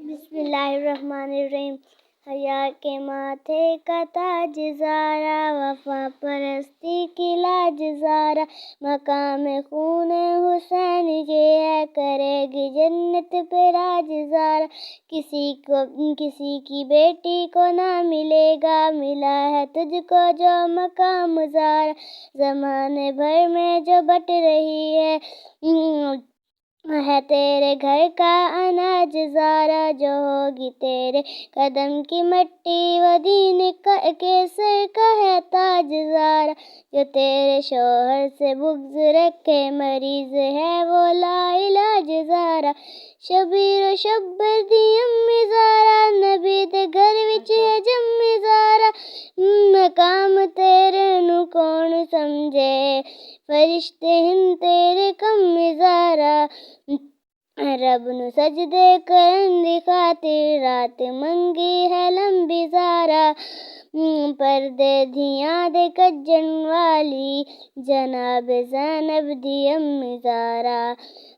بسم اللہ الرحمن الرحیم۔ حیا کے ماتھے کا تاج زارا، وفا پرستی کی لاج زارا، مقام خون حسین یہ ہے، کرے گی جنت پہ راج زارا۔ کسی کی بیٹی کو نہ ملے گا، ملا ہے تجھ کو جو مقام زارا۔ زمانے بھر میں جو بٹ رہی ہے تیرے گھر کا اناج زارا، جو ہوگی تیرے قدم کی مٹی وہ دین کے سر کا ہے تاج زارا۔ جو تیرے شوہر سے بغض رکھے مریض ہے وہ لا علاج زارا۔ شبیر و شبر دی امی زارا، نبی دے گھر وچ ہے جمی زارا۔ مقام تیرے نو کون سمجھے، فرشتے ہن تیرے کم زارا۔ رب نو سجدے کرن دی خاطر رات منگی ہے لمبی زارا۔ پردے دھیاں دے کجن والی جناب زینب دی امی زارا۔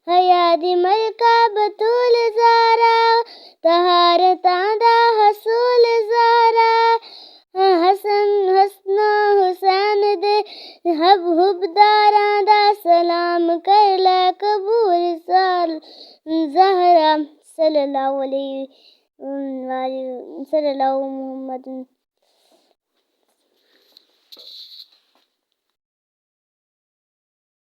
حیا دی ملکہ بطول زارا، طہارتاں دا حصول زارا۔ حسنا حسین دے حبداراں دا سلام کر لے قبول زہرا۔ صلی اللہ علیہ محمد